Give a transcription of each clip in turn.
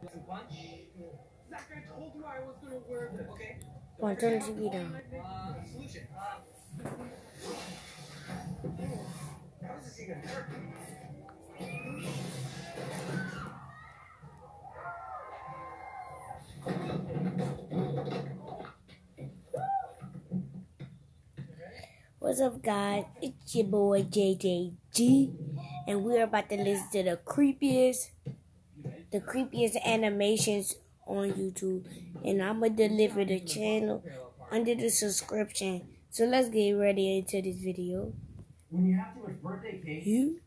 Come on, turn the TV down. What's up, guys? It's your boy JJG, and we're about to listen to the creepiest animations on YouTube, and I'm gonna deliver the channel under the subscription. So let's get ready into this video. When you have too much birthday cake,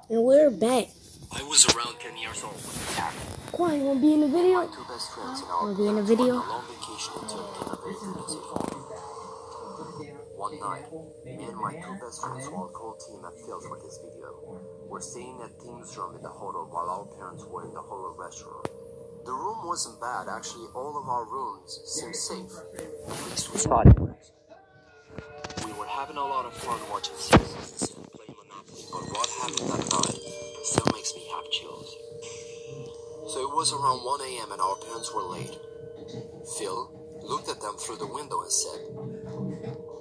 And we're back. I was around 10 years old when it happened. Quan, you wanna be in the video? My two best friends and I Wanna be in the video? went on a long vacation in Turkey in a very music hall. One night, me and my two best friends who are called team at Phil for this video were staying at Team's room in the hotel while our parents were in the horror restaurant. The room wasn't bad, actually all of our rooms seemed safe. At least we thought it was. We were having a lot of fun watching seasons and playing Monopoly, but what happened that night still makes me have chills. So it was around 1 a.m. and our parents were late. Phil looked at them through the window and said,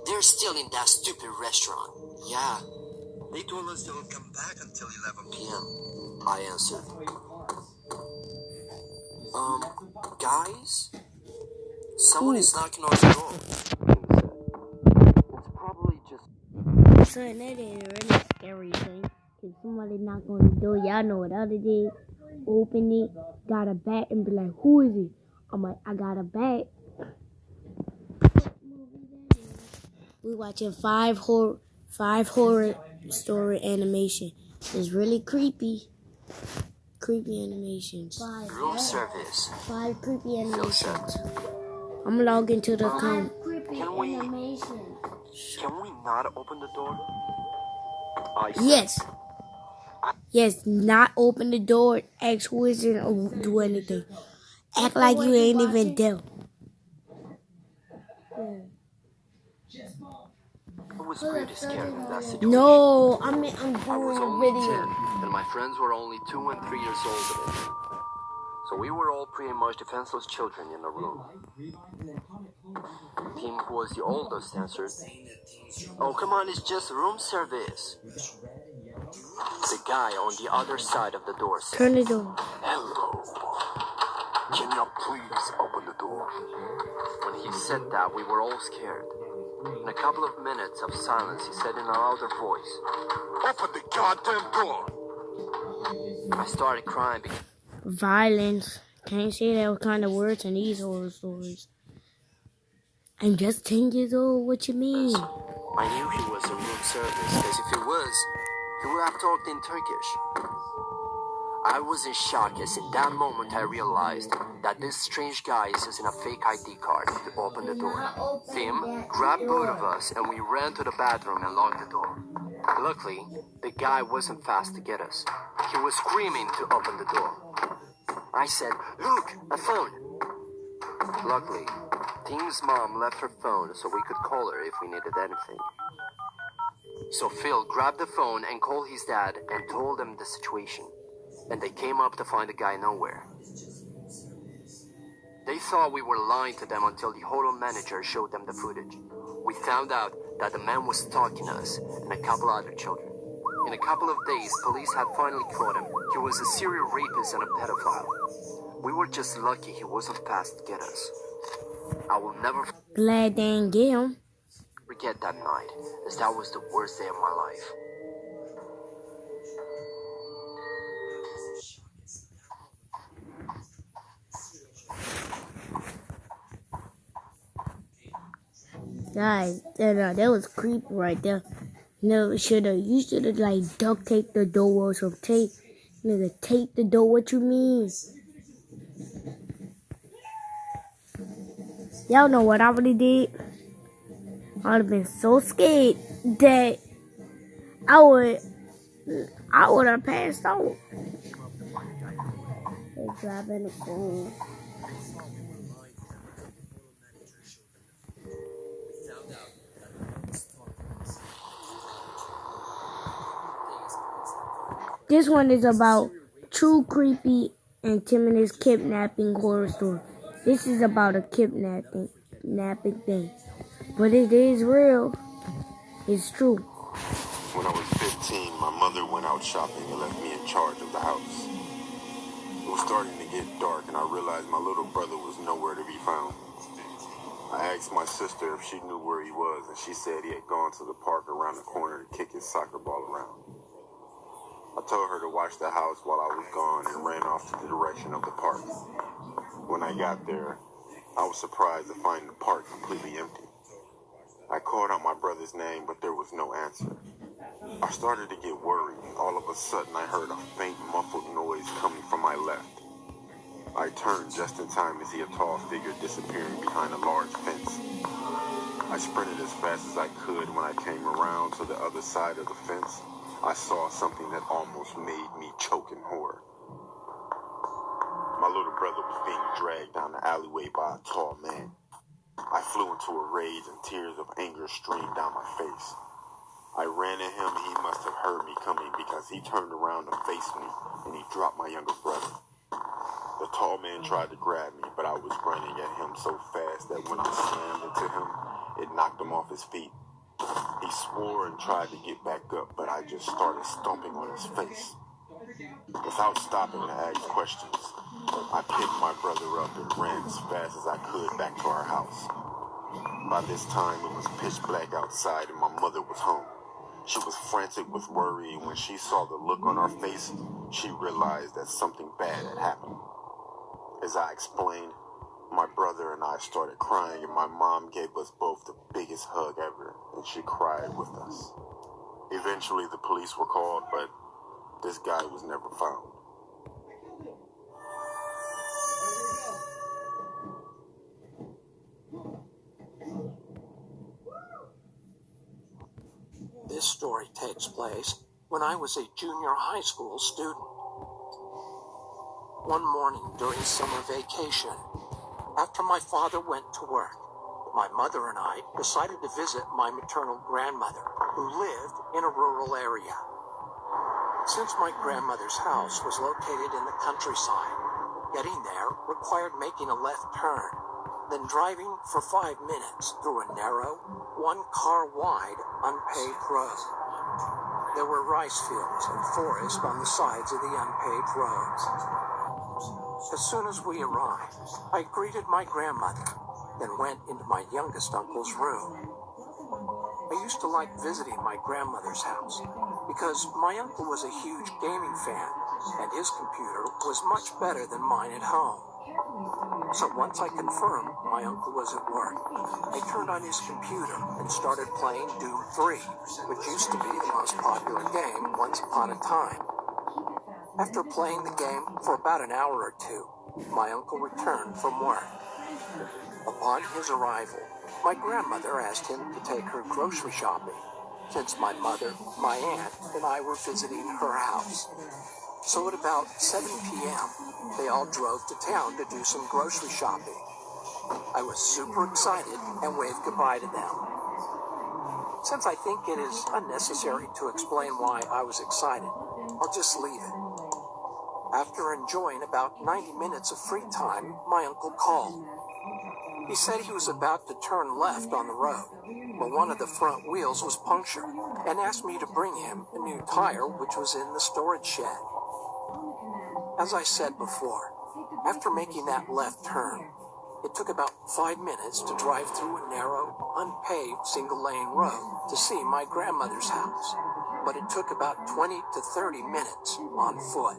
"They're still in that stupid restaurant." "Yeah, they told us they would come back until 11 p.m. I answered. Guys? Someone is knocking on the door," he said. "It's probably just..." Son, that ain't a really scary thing. If somebody knock on the door, y'all know what other did. Open it, got a bat, and be like, "Who is it?" I'm like, "I got a bat." We watching five horror story animation. It's really creepy. Creepy animations. Room service. 5 creepy animations. I'm gonna log into the account. Can we not open the door? I said. Yes, not open the door, ask who is it, or do anything. Act like you ain't even there. I was pretty scared in that situation. No, I'm I was doing a only video. 10, and my friends were only 2 and 3 years older than me. So we were all pretty much defenseless children in the room. Tim, who was the oldest, answered, "Oh, come on, it's just room service." The guy on the other side of the door said, Turn the door. "Hello. Can you please open the door?" When he said that, we were all scared. In a couple of minutes of silence, he said in a louder voice, "Open the goddamn door!" I started crying because Violence. Can't say that kind of words in these horror stories. I'm just 10 years old. What you mean? I knew he was a room service, because if he was, he would have talked in Turkish. I was in shock as in that moment I realized that this strange guy is using a fake ID card to open the door. Tim grabbed both of us and we ran to the bathroom and locked the door. Luckily, the guy wasn't fast to get us. He was screaming to open the door. I said, "Look, a phone." Luckily, Tim's mom left her phone so we could call her if we needed anything. So Phil grabbed the phone and called his dad and told him the situation. And they came up to find the guy nowhere. They thought we were lying to them until the hotel manager showed them the footage. We found out that the man was stalking us and a couple other children. In a couple of days, police had finally caught him. He was a serial rapist and a pedophile. We were just lucky he wasn't fast to get us. I will never Glad they didn't get him. forget that night, as that was the worst day of my life. Guys, that was creepy right there. No, you should have like duct taped the door or some tape. Nigga, tape the door. What you mean? Y'all know what I would have did? I would have been so scared that I would have passed out. They're dropping the phone. This one is about true creepy and Timon's kidnapping horror story. This is about a kidnapping thing. But it is real. It's true. When I was 15, my mother went out shopping and left me in charge of the house. It was starting to get dark and I realized my little brother was nowhere to be found. I asked my sister if she knew where he was, and she said he had gone to the park around the corner to kick his soccer ball around. I told her to watch the house while I was gone and ran off to the direction of the park. When I got there, I was surprised to find the park completely empty. I called out my brother's name, but there was no answer. I started to get worried. All of a sudden, I heard a faint, muffled noise coming from my left. I turned just in time to see a tall figure disappearing behind a large fence. I sprinted as fast as I could. When I came around to the other side of the fence, I saw something that almost made me choke in horror. My little brother was being dragged down the alleyway by a tall man. I flew into a rage and tears of anger streamed down my face. I ran at him and he must have heard me coming because he turned around to face me and he dropped my younger brother. The tall man tried to grab me, but I was running at him so fast that when I slammed into him, it knocked him off his feet. He swore and tried to get back up, but I just started stomping on his face. Without stopping to ask questions, I picked my brother up and ran as fast as I could back to our house. By this time, it was pitch black outside and my mother was home. She was frantic with worry, and when she saw the look on our face, she realized that something bad had happened. As I explained, my brother and I started crying, and my mom gave us both the biggest hug ever, and she cried with us. Eventually, the police were called, but this guy was never found. This story takes place when I was a junior high school student. One morning during summer vacation, after my father went to work, my mother and I decided to visit my maternal grandmother, who lived in a rural area. Since my grandmother's house was located in the countryside, getting there required making a left turn, then driving for 5 minutes through a narrow, one-car-wide, unpaved road. There were rice fields and forest on the sides of the unpaved roads. As soon as we arrived, I greeted my grandmother, then went into my youngest uncle's room. I used to like visiting my grandmother's house because my uncle was a huge gaming fan and his computer was much better than mine at home. So once I confirmed my uncle was at work, I turned on his computer and started playing Doom 3, which used to be the most popular game once upon a time. After playing the game for about an hour or two, my uncle returned from work. Upon his arrival, my grandmother asked him to take her grocery shopping, since my mother, my aunt, and I were visiting her house. So at about 7 p.m., they all drove to town to do some grocery shopping. I was super excited and waved goodbye to them. Since I think it is unnecessary to explain why I was excited, I'll just leave it. After enjoying about 90 minutes of free time, my uncle called. He said he was about to turn left on the road, but one of the front wheels was punctured, and asked me to bring him a new tire which was in the storage shed. As I said before, after making that left turn, it took about 5 minutes to drive through a narrow, unpaved single-lane road to see my grandmother's house, but it took about 20 to 30 minutes on foot.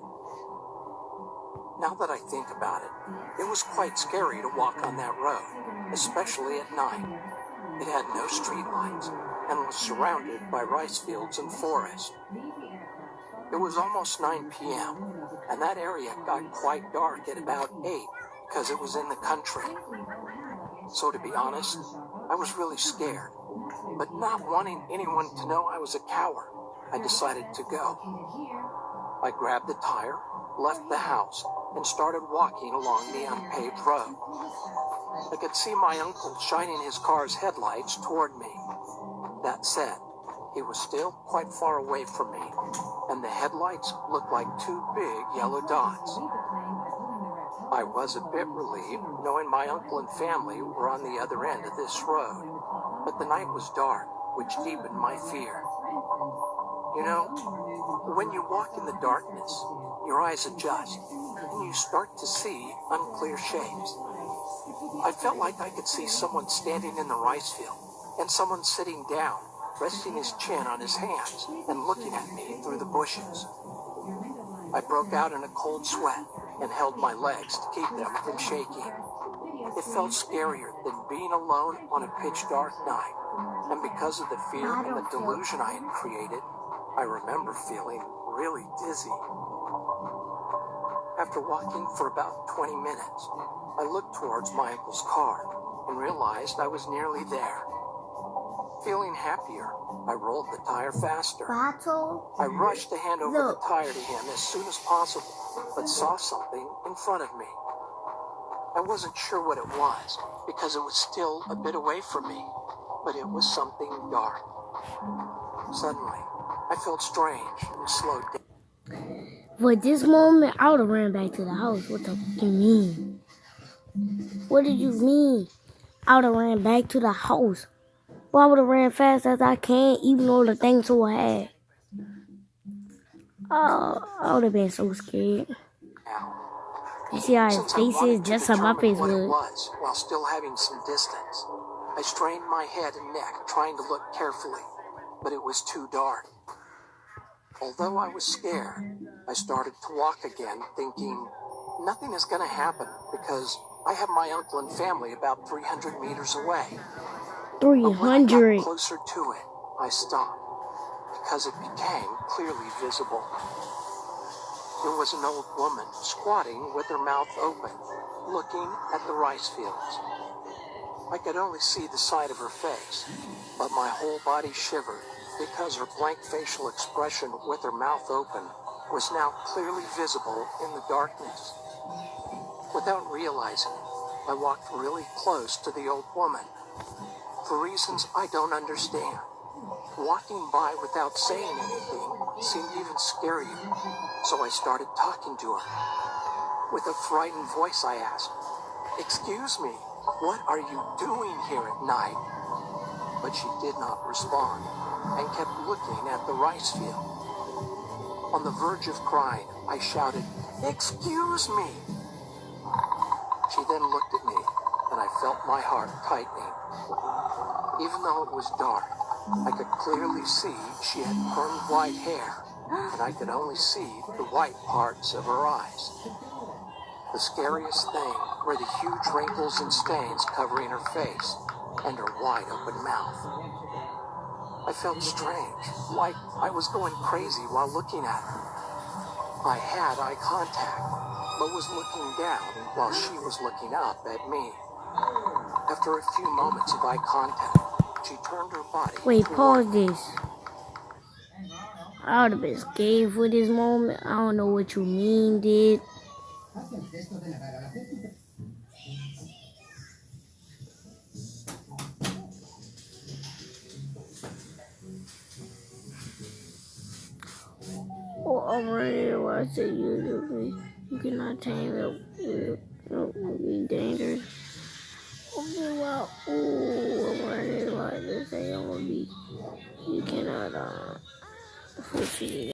Now that I think about it, it was quite scary to walk on that road, especially at night. It had no streetlights and was surrounded by rice fields and forest. It was almost 9 p.m., and that area got quite dark at about 8 because it was in the country. So to be honest, I was really scared, but not wanting anyone to know I was a coward, I decided to go. I grabbed the tire, left the house, and started walking along the unpaved road. I could see my uncle shining his car's headlights toward me. That said, he was still quite far away from me, and the headlights looked like two big yellow dots. I was a bit relieved, knowing my uncle and family were on the other end of this road, but the night was dark, which deepened my fear. You know, when you walk in the darkness, your eyes adjust, and you start to see unclear shapes. I felt like I could see someone standing in the rice field, and someone sitting down, resting his chin on his hands, and looking at me through the bushes. I broke out in a cold sweat and held my legs to keep them from shaking. It felt scarier than being alone on a pitch-dark night, and because of the fear and the delusion I had created, I remember feeling really dizzy. After walking for about 20 minutes, I looked towards my uncle's car and realized I was nearly there. Feeling happier, I rolled the tire faster. I rushed to hand over the tire to him as soon as possible, but saw something in front of me. I wasn't sure what it was, because it was still a bit away from me, but it was something dark. Suddenly, I felt strange and slowed down. For this moment, I would have ran back to the house. What the fuck you mean? What did you mean? I would have ran back to the house. Well, I would have ran fast as I can, even though the thing's so high. Oh, I would have been so scared. You see how his face is? Just how my face would. While still having some distance, I strained my head and neck, trying to look carefully, but it was too dark. Although I was scared, I started to walk again, thinking, nothing is going to happen because I have my uncle and family about 300 meters away. 300. But when I got closer to it, I stopped because it became clearly visible. There was an old woman squatting with her mouth open, looking at the rice fields. I could only see the side of her face, but my whole body shivered because her blank facial expression with her mouth open was now clearly visible in the darkness. Without realizing it, I walked really close to the old woman. For reasons I don't understand, walking by without saying anything seemed even scarier, so I started talking to her. With a frightened voice I asked, "Excuse me, what are you doing here at night?" But she did not respond and kept looking at the rice field. On the verge of crying, I shouted, "Excuse me!" She then looked at me, and I felt my heart tightening. Even though it was dark, I could clearly see she had permed white hair, and I could only see the white parts of her eyes. The scariest thing were the huge wrinkles and stains covering her face and her wide open mouth. I felt strange, like I was going crazy while looking at her. I had eye contact, but was looking down while she was looking up at me. After a few moments of eye contact, she turned her body. Wait, pause this. I would have been scared for this moment. I don't know what you mean, dude. Oh, I'm ready to watch it. You cannot tame it. It will be dangerous. Okay, well, ooh, I'm ready to watch this. I'm gonna be. You cannot, push it.